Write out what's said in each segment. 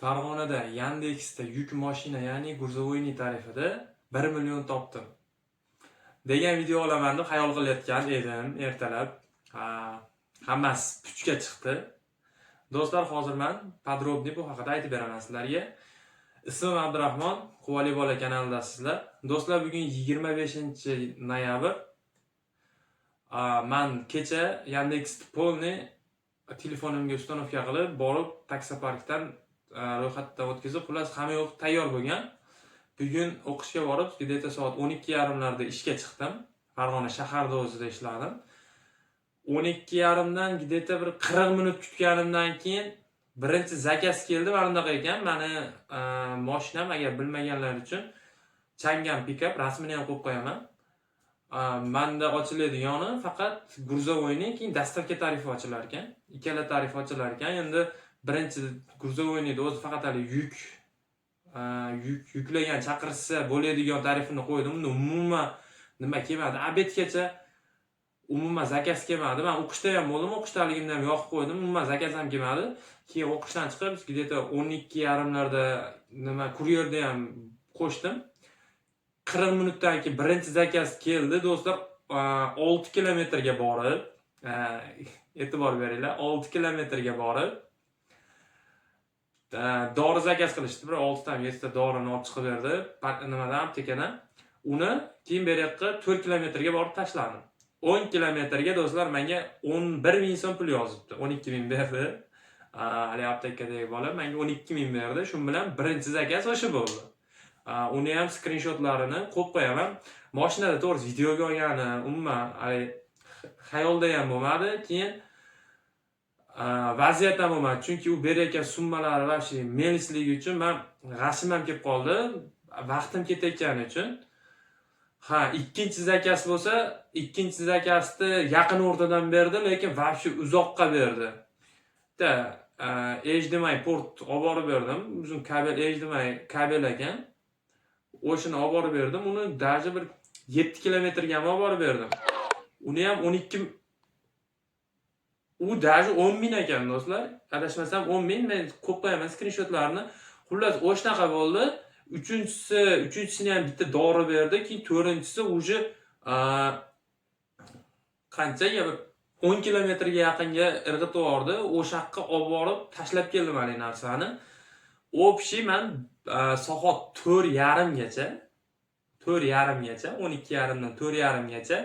Farg'onada Yandex'da yuk mashina, ya'ni gruzovoyniy tarifida 1 million topdim degan video olaman deb xayol qilayotgan edim ertalab. Hammasi puchga chiqdi. Do'stlar, hozir men podrobniy bu haqida aytib beraman sizlarga. Ismim Abdurahmon, Quvali bola kanalidasizlar. Do'stlar, bugun 25-noyabr. Men kecha Yandex polni telefonimga ustanovka qilib, borib taksoparkdan ro'yxatdan o'tkazib, xullas hamma yo'q tayyor bo'lgan. Bugun o'qishga borib, где-то soat 12:30larda ishga chiqdim. Farg'ona shaharda o'zida ishladim. 12:30dan где-то bir 40 minut kutganimdan keyin birinchi zakaz keldi. Mana bunaqa ekan. Meni mashinam, agar bilmaganlar uchun, Chang'an pikap, rasmini ham qo'yib qo'yaman. Menda ochiladigani faqat gruzovoyniy, keyin dastavka tarifi ochilar ekan. Ikkala tarif ochilar ekan. Endi birinchi gruzovoyniyda o'zi faqat yuklagan chaqirsa bo'ladigan tarifini qo'ydim. Unda umuman nima kelmadi. Obedgacha umuman zakaz kelmadi. Men o'qishda ham bo'ldim, o'qishdaligimda ham yoqib qo'ydim. Umuman zakaz ham kelmadi. Keyin o'qishdan chiqib, где-то 12:30larda nima kuryerda ham qo'shdim. 40 minutdan keyin birinchi zakaz keldi. Do'stlar, 6 kilometrga borib, e'tibor beringlar, 6 kilometrga borib dori zakaz qilishdi. Bir 6 ta 7 ta dorini olib chiqib berdi. Nimadan, aptekadan. Uni keyin bu yoqqa 4 kilometrga borib tashladim. 10 kilometrga do'stlar menga 11 ming so'm pul yozibdi. 12 ming berdi. Hali aptekadagi bola menga 12 ming berdi. Shu bilan birinchi zakaz o'sha bo'ldi. Uni ham skrinshotlarini qo'yib qo'yaman. Mashinada to'g'ri videoga olganim umuman xayolda ham bo'lmadi. Keyin vaziyat ham bo'lmadi. Chunki u berayotgan summalari va shu melisligi uchun men g'ashim ham kelib qoldi. Vaqtim ketayotgani uchun. Ikkinchi zakaz bo'lsa, ikkinchi zakazni yaqin o'rtadan berdi, lekin vaqti uzoqqa berdi. HDMI port olib borib berdim. Uzun kabel HDMI kabel ekan. O'shini olib borib berdim. Uni даже bir 7 kilometrga ham olib borib berdim. Uni ham 12, u даже 10 ming ekan do'stlar. Adashmasam 10 ming. Men qo'yib qo'yaman skrinshotlarini. Xullas, o'shnaqa bo'ldi. Uchinchisini ham bitta dori berdi, keyin to'rtinchisi uje qanchaga 10 kilometrga yaqinga irg'itib yubordi. O'sha haqqa olib borib tashlab keldim hali narsani. Общий men soat 4:30gacha, 12:30dan 4:30gacha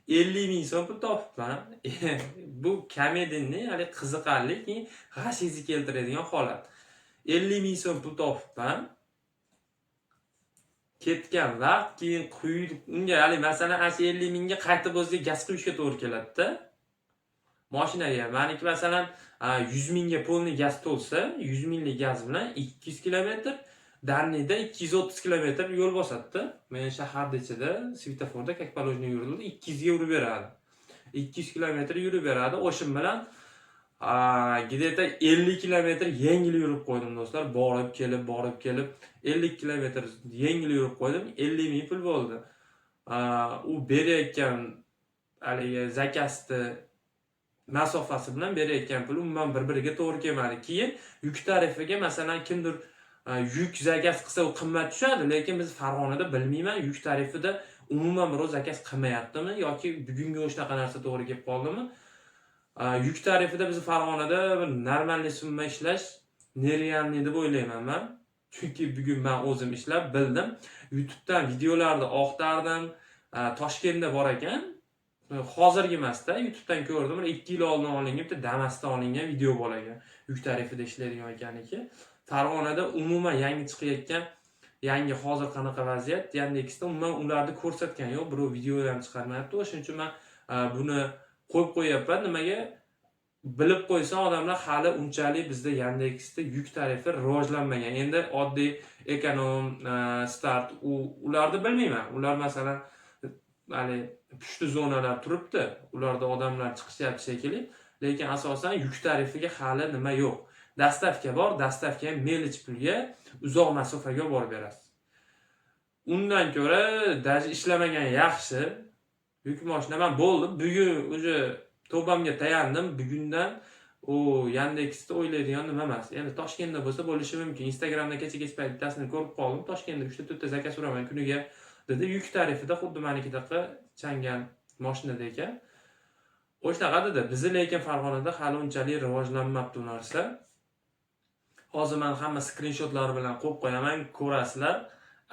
50 ming so'm pul topibman. Bu komediyaning hali qiziqarli, keyin g'ashingizni keltiradigan holat. 50 ming so'm pul topibman. Ketgan vaqt keyin quyib, unga hali masalan 50 mingga qaytib o'ziga gaz quyishga to'g'ri keladi-da. Mashinaga meniki masalan 100 mingga polni gaz to'lsa, 100 minglik gaz bilan 200 kilometr, Darnida 230 kilometr yo'l bosadi-da. Men shaharda ichida svetoforda как положено yurildi, 200 ga urib beradi. 200 kilometr yurib beradi. O'shim bilan где-то 50 kilometr yengil yurib qo'ydim do'stlar. Borib kelib 50 kilometr yengil yurib qo'ydim. 50 ming pul bo'ldi. U berayotgan haligi zakazni masofasi bilan berayotgan pul umuman bir-biriga to'g'ri kelmadi. Keyin yuk tarifiga masalan kimdir yuk zakaz qilsa u qimmat tushadi, lekin biz Farg'onada bilmayman, yuk tarifida umuman birov zakaz qilmayaptimi yoki bugungi o'shnaqa narsa to'g'ri kelib qoldimi? Yuk tarifida biz Farg'onada bir normal summa ishlash nerealniy deb o'ylayman men. Chunki bugun men o'zim ishlab bildim. YouTubedan videolarni oqtardim. Toshkentda bor ekan. Hozirgi emasda, YouTubedan ko'rdim. 2 yil oldin olingan bitta Damas'da olingan video bor ekan. Yuk tarifida ishlaydigan ekaniki. Farg'onada umuman yangi chiqayotgan, yangi hozir qanaqa vaziyat, Yandex'da umuman ularni ko'rsatgan yo'q, birov video ham chiqarmayapti. O'shuning uchun men buni qo'yib qo'yapman. Nimaga? Bilib qo'ysa odamlar, hali unchalik bizda Yandex'da yuk tarifi rivojlanmagan. Endi oddiy ekonom, start ularni bilmayman. Ular masalan hali pushti zonalar turibdi. Ularda odamlar chiqishyapti shekilli, lekin asosan yuk tarifiga hali nima yo'q. Dastavka bor, dastavka ham melich pulga uzoq masofaga borib berasiz. Undan ko'ra даже ishlamagan yaxshi. Yuk mashina men bo'ldi. Bugun o'sha tobamga tayandim. Bugundan u Yandexda o'ylaydigan nima emas. Endi Toshkentda bo'lsa bo'lishi mumkin. Instagramda kecha-kech payt bittasini ko'rib qoldim. Toshkentda 3 ta zakaz uraman kuniga dedi. Yuk tarifida xuddi menikidaqa changan mashinada ekan. O'shanaqa dedi. Bizi lekin Farg'onada hali unchalik rivojlanmabdi bu narsa. Hozir men hamma skrinshotlar bilan qo'yib qo'yaman, ko'rasizlar.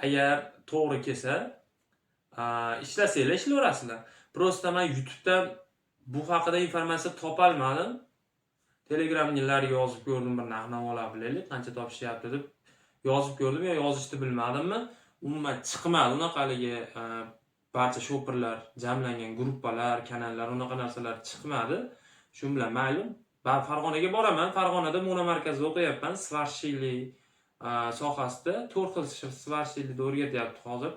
Agar to'g'ri kelsa, ishlasanglar ishlayverasizlar. Prosta men YouTube'dan bu haqida informatsiya topolmadim. Telegramnilarga yozib ko'rdim, bir narx-navolar bilaylik, qancha topishyapti deb yozib ko'rdim, yo yozishni bilmadimmi? Umuman chiqmadi unaqaligi barcha shopirlar jamlangan gruppalar, kanallar, unaqa narsalar chiqmadi. Shu bilan ma'lum. Ben Farg'onaga boraman. Farg'onada monomarkazda o'qiyapman. Svarshili sohasida 4 xil svarshilida o'rgatyapti hozir.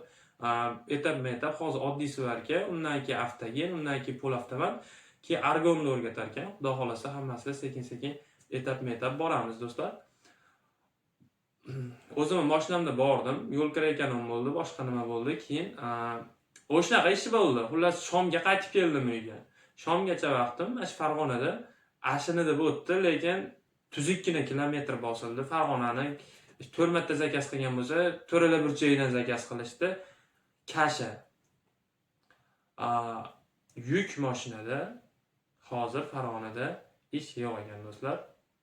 Etap-etap hozir oddiy svarka, undan keyin avtogen, undan keyin pol avtomat, keyin argonni o'rgatar ekan. Xudo xolasa hammasini sekin-sekin etap-etap boramiz do'stlar. O'zim mashinamda bordim, yo'l kirayotganim bo'ldi, boshqa nima bo'ldi, keyin o'shanaqa ish bo'ldi. Xullas shomga qaytib keldim uyga. Shomgacha vaqtim mana Farg'onada ashini deb o'tdi, lekin tuzukkina kilometr bosildi. Farg'onani 4 marta zakaz qilgan bo'lsa, To'rala burchagidan zakaz qilishdi. Kasha. Yuk mashinada hozir Farg'onada ish yo'q ekan do'stlar.